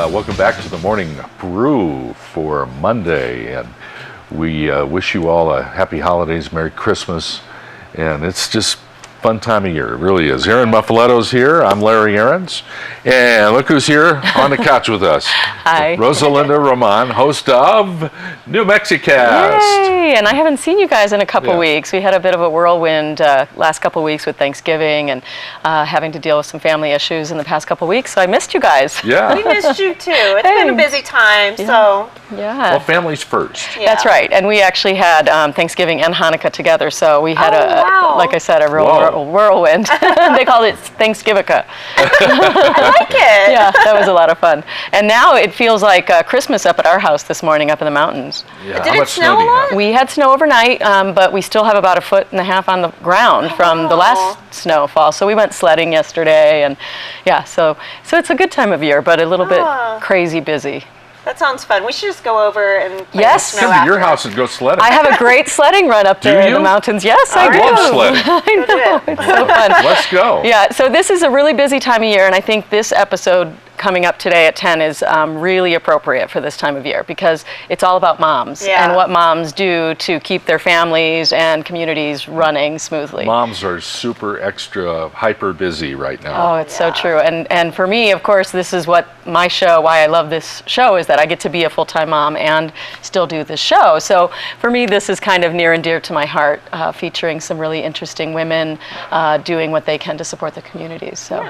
Welcome back to the Morning Brew for Monday, and we wish you all a happy holidays, Merry Christmas, and it's just fun time of year. It really is. Aaron Muffaletto's here. I'm Larry Aarons, and look who's here on the couch with us. Hi. Rosalinda Roman, host of New Mexicast. Yay! And I haven't seen you guys in a couple weeks. We had a bit of a whirlwind last couple weeks with Thanksgiving and having to deal with some family issues in the past couple weeks, so I missed you guys. Yeah. We missed you too. It's been a busy time, so. Yeah. Well, family's first. Yeah. That's right. And we actually had Thanksgiving and Hanukkah together, so we had like I said, a real whirlwind. They called it Thanksgivica. I like it. Yeah, that was a lot of fun. And now it feels like Christmas up at our house this morning up in the mountains. Yeah. Did How it much snow do a you have? lot? We had snow overnight, but we still have about 1.5 feet on the ground from the last snowfall. So we went sledding yesterday, and yeah, so it's a good time of year, but a little bit crazy busy. That sounds fun. We should just go over and play Yes. in the snow Come to your after. house and go sledding. I have a great sledding run up there in you? the mountains. Yes, I I do. love sledding. I know, it's so fun. Let's go. Yeah, so this is a really busy time of year, and I think this episode coming up today at 10 is really appropriate for this time of year because it's all about moms and what moms do to keep their families and communities running smoothly. Moms are super extra hyper busy right now. Oh, it's so true. And for me, of course, this is what my show, why I love this show, is that I get to be a full-time mom and still do this show. So for me, this is kind of near and dear to my heart, featuring some really interesting women doing what they can to support the communities. So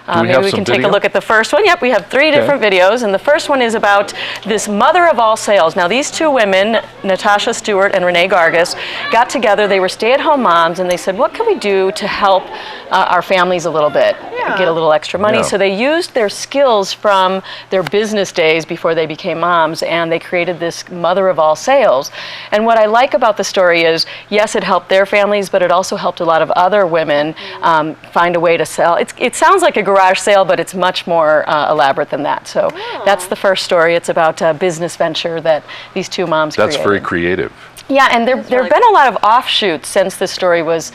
maybe we can take a look at the first one. Yep, we have 3 different videos, and the first one is about this mother of all sales. Now, these 2 women, Natasha Stewart and Renee Gargas, got together. They were stay-at-home moms, and they said, what can we do to help our families a little bit, get a little extra money? Yeah. So they used their skills from their business days before they became moms, and they created this mother of all sales. And what I like about the story is, yes, it helped their families, but it also helped a lot of other women find a way to sell. It sounds like a garage sale, but it's much more elaborate than that. So that's the first story. It's about a business venture that these 2 moms created. That's very creative. Yeah, and there have been a lot of offshoots since this story was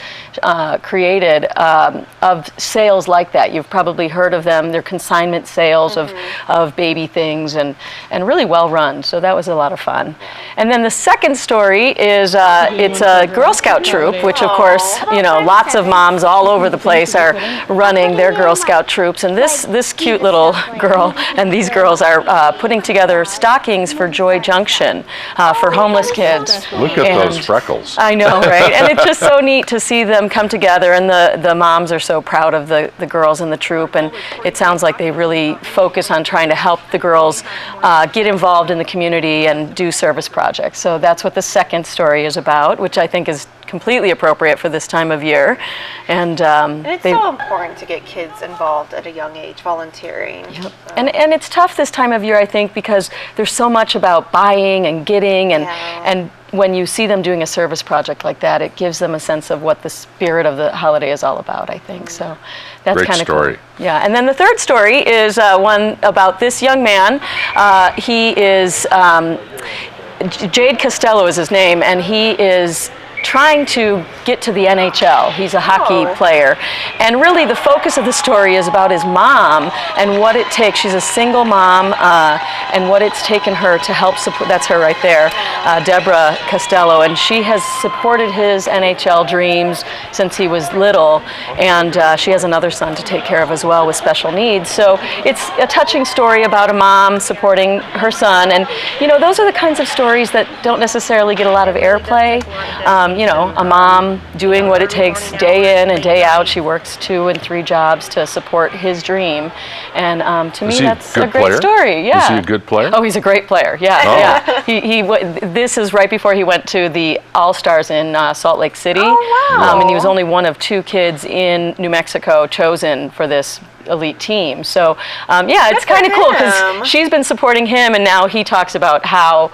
created of sales like that. You've probably heard of them. They're consignment sales of baby things and really well run. So that was a lot of fun. And then the second story is it's a Girl Scout troop, which of course, lots of moms all over the place are running their Girl Scout troops. And this cute little girl and these girls are putting together stockings for Joy Junction for homeless kids. Look at those freckles. I know, right? And it's just so neat to see them come together, and the moms are so proud of the girls in the troop, and it sounds like they really focus on trying to help the girls get involved in the community and do service projects. So that's what the second story is about, which I think is completely appropriate for this time of year. And it's so important to get kids involved at a young age, volunteering. Yep. And it's tough this time of year, I think, because there's so much about buying and getting, and when you see them doing a service project like that, it gives them a sense of what the spirit of the holiday is all about, I think. So that's kind of cool. Yeah, and then the third story is one about this young man. He is, Jade Costello is his name, and he is trying to get to the NHL. He's a hockey player. And really the focus of the story is about his mom and what it takes. She's a single mom and what it's taken her to help support, that's her right there, Deborah Costello. And she has supported his NHL dreams since he was little. And she has another son to take care of as well with special needs. So it's a touching story about a mom supporting her son. And, those are the kinds of stories that don't necessarily get a lot of airplay. A mom doing what it takes day in and day out. She works 2 and 3 jobs to support his dream. And to me, that's a great story. Yeah. Is he a good player? Oh, he's a great player. Yeah, yeah. This is right before he went to the All-Stars in Salt Lake City. Oh, wow. And he was only one of 2 kids in New Mexico chosen for this elite team. So it's kind of cool because she's been supporting him, and now he talks about how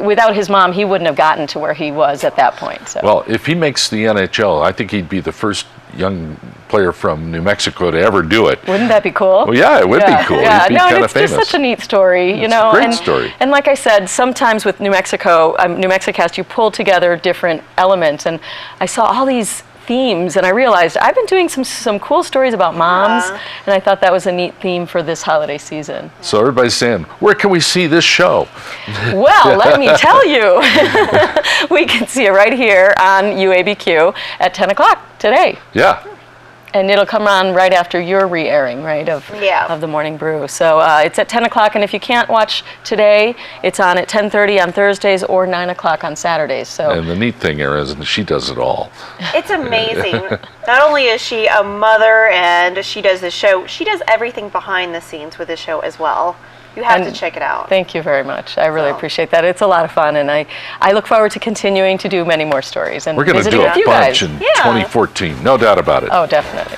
without his mom, he wouldn't have gotten to where he was at that point. So. Well, if he makes the NHL, I think he'd be the first young player from New Mexico to ever do it. Wouldn't that be cool? Well, yeah, it would be cool. Yeah, He'd be kind of famous. It's just such a neat story, It's a great story. And like I said, sometimes with New Mexico, New Mexicast, you pull together different elements, and I saw all these themes, and I realized I've been doing some cool stories about moms, and I thought that was a neat theme for this holiday season. So everybody's saying, where can we see this show? Well, let me tell you, we can see it right here on UABQ at 10 o'clock today. Yeah. And it'll come on right after your re-airing, right, of the Morning Brew. So it's at 10 o'clock, and if you can't watch today, it's on at 10:30 on Thursdays or 9 o'clock on Saturdays. So. And the neat thing, Erin, is she does it all. It's amazing. Not only is she a mother and she does the show, she does everything behind the scenes with the show as well. You have to check it out. Thank you very much. I really appreciate that. It's a lot of fun, and I look forward to continuing to do many more stories and We're going to visiting do with a you bunch guys. in 2014, no doubt about it. Oh, definitely.